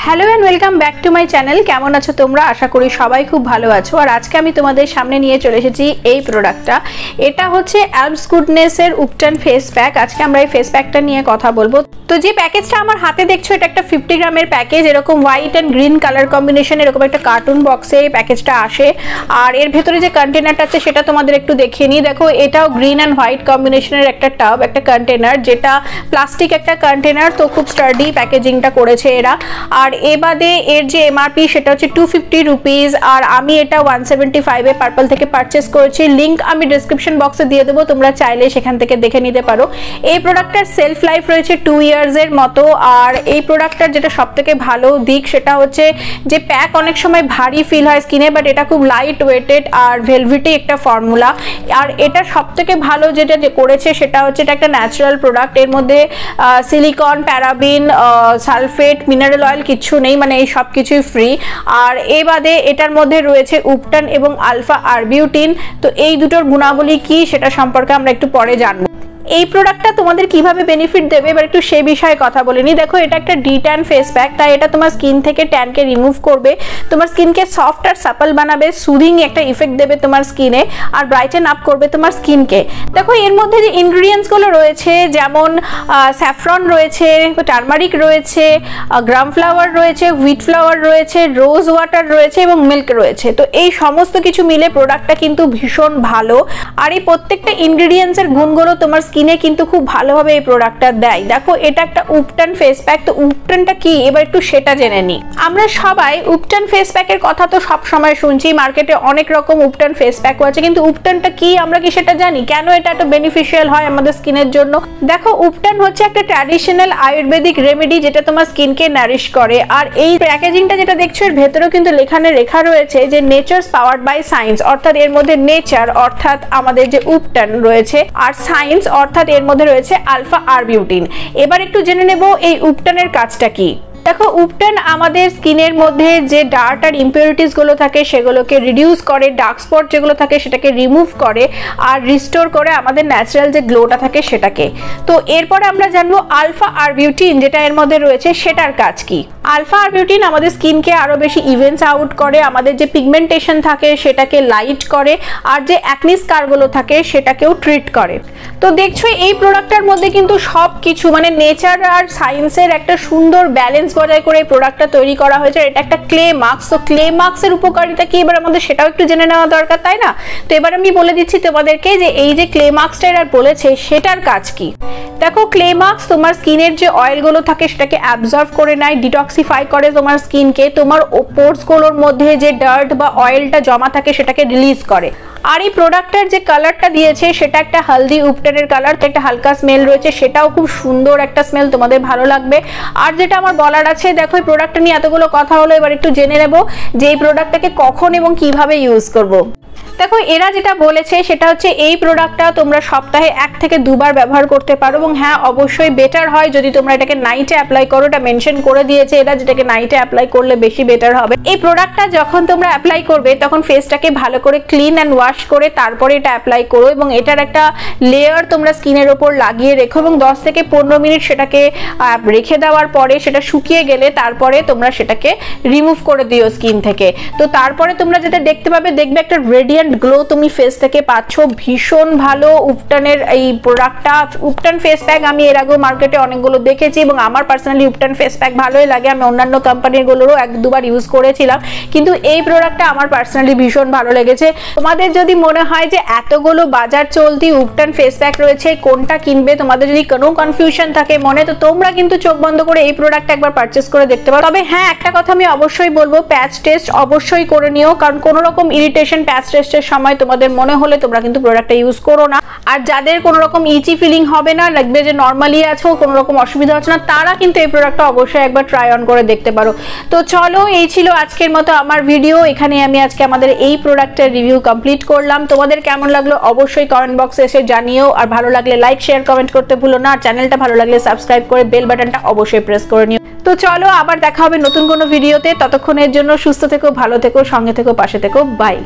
Hello and welcome back to my channel. কেমন আছো তোমরা? আশা করি সবাই খুব ভালো আছো। আর আজকে আমি তোমাদের সামনে নিয়ে চলে এসেছি এই প্রোডাক্টটা। এটা হচ্ছে অ্যালবস গুডনেসের উপটান ফেস প্যাক। আজকে আমরা এই ফেস প্যাকটা নিয়ে কথা বলবো। তো যে প্যাকেজটা আমার হাতে দেখছো এটা একটা 50 গ্রামের প্যাকেজ। এরকম white and green colour combination এরকম একটা কার্টুন বক্সে এই প্যাকেজটা আসে। আর এর ভেতরে যে কন্টেনারটা আছে সেটা তোমাদের একটু দেখিয়ে নিই। দেখো এটাও গ্রিন অ্যান্ড হোয়াইট কম্বিনেশনের একটা টাব, একটা কন্টেনার, যেটা প্লাস্টিক একটা কন্টেনার। তো খুব স্টার্ডি প্যাকেজিংটা করেছে এরা। আর এ বাদে এর যে এমআরপি সেটা হচ্ছে 250 রুপিস। আর আমি এটা 175 এ পার্পল থেকে পারচেস করেছি। লিঙ্ক আমি ডেসক্রিপশন বক্সে দিয়ে দেবো, তোমরা চাইলে সেখান থেকে দেখে নিতে পারো। এই প্রোডাক্টটার সেলফ লাইফ রয়েছে 2 ইয়ার্সের মতো। আর এই প্রোডাক্টটার যেটা সব থেকে ভালো দিক সেটা হচ্ছে যে প্যাক অনেক সময় ভারী ফিল হয় স্কিনে, বাট এটা খুব লাইট ওয়েটেড আর ভেলভেটি একটা ফর্মুলা। আর এটা সব থেকে ভালো যেটা করেছে সেটা হচ্ছে এটা একটা ন্যাচারাল প্রোডাক্ট। এর মধ্যে silicone, paraben, sulphate, mineral oil কিছু নেই, মানে এই সব কিছুই ফ্রি। আর এ বাদে এটার মধ্যে রয়েছে উপটান এবং আলফা আরবিউটিন। তো এই দুটোর গুণাবলী কি সেটা সম্পর্কে আমরা একটু পরে জানবো। এই প্রোডাক্টটা তোমাদের কিভাবে বেনিফিট দেবে এবার একটু সেই বিষয়ে কথা বলে নি। দেখো এটা একটা ডিট্যান ফেস প্যাক, তাই এটা তোমার স্কিন থেকে ট্যানকে রিমুভ করবে, তোমার স্কিনকে সফট আর সাপল বানাবে, সুদিং একটা ইফেক্ট দেবে তোমার স্কিনে, আর ব্রাইটেন আপ করবে তোমার স্কিনকে। দেখো এর মধ্যে যে ইনগ্রিডিয়েন্টসগুলো রয়েছে যেমন স্যাফরন রয়েছে, টারমারিক রয়েছে, গ্রাম ফ্লাওয়ার রয়েছে, হুইট ফ্লাওয়ার রয়েছে, রোজ ওয়াটার রয়েছে এবং মিল্ক রয়েছে। তো এই সমস্ত কিছু মিলে প্রোডাক্টটা কিন্তু ভীষণ ভালো। আর এই প্রত্যেকটা ইনগ্রিডিয়েন্টসের গুণগুলো তোমার স্কিনে কিন্তু খুব ভালোভাবে এই প্রোডাক্টটা দেয়। দেখো এটা একটা উপটান ফেস প্যাক। তো উপটানটা কি এবার একটু সেটা জেনে নিই। আমরা সবাই উপটান ফেস প্যাকের কথা তো সব সময় শুনছি, মার্কেটে অনেক রকম উপটান ফেস প্যাকও আছে, কিন্তু উপটানটা কি আমরা কি সেটা জানি? কেন এটা এত বেনিফিশিয়াল হয় আমাদের স্কিনের জন্য? দেখো উপটান হচ্ছে একটা ট্র্যাডিশনাল আয়ুর্বেদিক রেমেডি যেটা তোমার স্কিনকে নারিশ করে। আর এই প্যাকেজিংটা যেটা দেখছো এর ভেতরেও কিন্তু লেখা রয়েছে যে নেচারস পাওয়ার্ড বাই সায়েন্স, অর্থাৎ এর মধ্যে নেচার অর্থাৎ আমাদের যে উপটান রয়েছে আর সায়েন্স অর্থাৎ এর মধ্যে রয়েছে আলফা আরবিউটিন। এবার একটু জেনে নেব এই উপটানের কাজটা কি। দেখো উপটান আমাদের স্কিনের মধ্যে যে ডার্ট আর ইম্পিউরিটিস গুলো থাকে সেগুলোকে রিডিউস করে, ডার্ক স্পট যেগুলো থাকে সেটাকে রিমুভ করে আর রিস্টোর করে আমাদের ন্যাচারাল যে গ্লোটা থাকে সেটাকে। তো এরপরে আমরা জানবো আলফা আরবিউটিন যেটা এর মধ্যে রয়েছে সেটার কাজ কি। আলফা আরবিউটিন আমাদের স্কিনকে আরো বেশি ইভেন্স আউট করে, আমাদের যে পিগমেন্টেশন থাকে সেটাকে লাইট করে, আর যে অ্যাকনি স্কারগুলো থাকে সেটাকেও ট্রিট করে। তো দেখছো এই প্রোডাক্টটার মধ্যে কিন্তু সব কিছু মানে নেচার আর সায়েন্সের একটা সুন্দর ব্যালেন্স বজায় করে এই প্রোডাক্টটা তৈরি করা হয়েছে। এটা একটা ক্লে মাস্ক। তো ক্লে মাস্কের উপকারিতা কি এবার আমাদের সেটাও একটু জেনে নেওয়া দরকার, তাই না? তো এবার আমি বলে দিচ্ছি তোমাদেরকে যে এই যে ক্লে মাস্কটা এরা বলেছে সেটার কাজ কি। দেখো ক্লে মাস্ক তোমার স্কিনের যে অয়েলগুলো থাকে সেটাকে অ্যাবজর্ব করে নেয়, ডিটক্সিফাই করে তোমার স্কিনকে, তোমার পোরসগুলোর মধ্যে যে ডার্ট বা অয়েলটা জমা থাকে সেটাকে রিলিজ করে। আর এই প্রোডাক্টের যে কালারটা দিয়েছে সেটা একটা হলদি উপটানের কালার, একটা হালকা স্মেল রয়েছে, সেটাও খুব সুন্দর একটা স্মেল, তোমাদের ভালো লাগবে। আর যেটা আমার বলার আছে, দেখো এই প্রোডাক্টটা নিয়ে এতগুলো কথা হলো, এবার একটু জেনে নেব যে এই প্রোডাক্টটাকে কখন এবং কিভাবে ইউজ করব। দেখো এরা যেটা বলেছে সেটা হচ্ছে এই প্রোডাক্টটা তোমরা সপ্তাহে 1 থেকে 2 বার ব্যবহার করতে পারো, এবং হ্যাঁ অবশ্যই বেটার হয় যদি তোমরা এটাকে নাইটে অ্যাপ্লাই করো। এটা মেনশন করে দিয়েছে এরা যেটাকে নাইটে অ্যাপ্লাই করলে বেশি বেটার হবে। এই প্রোডাক্টটা যখন তোমরা অ্যাপ্লাই করবে তখন ফেসটাকে ভালো করে ক্লিন অ্যান্ড ওয়াশ করে তারপরে এটা অ্যাপ্লাই করো, এবং এটার একটা লেয়ার তোমরা স্কিনের ওপর লাগিয়ে রেখো, এবং 10 থেকে 15 মিনিট সেটাকে রেখে দেওয়ার পরে সেটা শুকিয়ে গেলে তারপরে তোমরা সেটাকে রিমুভ করে দিও স্কিন থেকে। তো তারপরে তোমরা যেটা দেখতে পাবে, দেখবে একটা রেডিয়েন্ট গ্লো তুমি ফেস থেকে পাচ্ছ। ভীষণ ভালো উপটানের এই প্রোডাক্টটা। উপটান ফেস প্যাক আমি এর আগেও মার্কেটে অনেকগুলো দেখেছি এবং আমার পার্সোনালি উপটান ফেস প্যাক ভালোই লাগে। আমি অন্যান্য কোম্পানির গুলোরও 1-2 বার ইউজ করেছিলাম, কিন্তু এই প্রোডাক্টটা আমার পার্সোনালি ভীষণ ভালো লেগেছে। তোমাদের যদি মনে হয় যে এতগুলো বাজার চলতি উপটান ফেস প্যাক রয়েছে কোনটা কিনবে, তোমাদের যদি কোনো কনফিউশন থাকে মনে, তো তোমরা কিন্তু চোখ বন্ধ করে এই প্রোডাক্টটা একবার পারচেস করে দেখতে পারো। তবে হ্যাঁ একটা কথা আমি অবশ্যই বলবো, প্যাচ টেস্ট অবশ্যই করে নিও, কারণ কোনো রকম ইরিটেশন প্যাচ টেস্টের সময় তোমাদের মনে হলে তোমরা কিন্তু প্রোডাক্টটা ইউজ করো না। আর যাদের কোনো রকম ইচি ফিলিং হবে না, লাগবে যে নরমালি আছো, কোনো রকম অসুবিধা হচ্ছে না, তারা কিন্তু এই প্রোডাক্টটা অবশ্যই একবার ট্রাই অন করে দেখতে পারো। তো চলো এই ছিল আজকের মতো আমার ভিডিও। এখানে আমি আজকে আমাদের এই প্রোডাক্টের রিভিউ কমপ্লিট করলাম। তোমাদের কেমন লাগলো অবশ্যই কমেন্ট বক্সে এসে জানিও। আর ভালো লাগলে লাইক শেয়ার কমেন্ট করতে ভুলো না। আর চ্যানেলটা ভালো লাগলে সাবস্ক্রাইব করে বেল বাটনটা অবশ্যই প্রেস করে নিও। তো চলো আবার দেখা হবে নতুন কোনো ভিডিওতে। ততক্ষণের জন্য সুস্থ থেকো, ভালো থেকো, সঙ্গে থেকো, পাশে থেকো। বাই।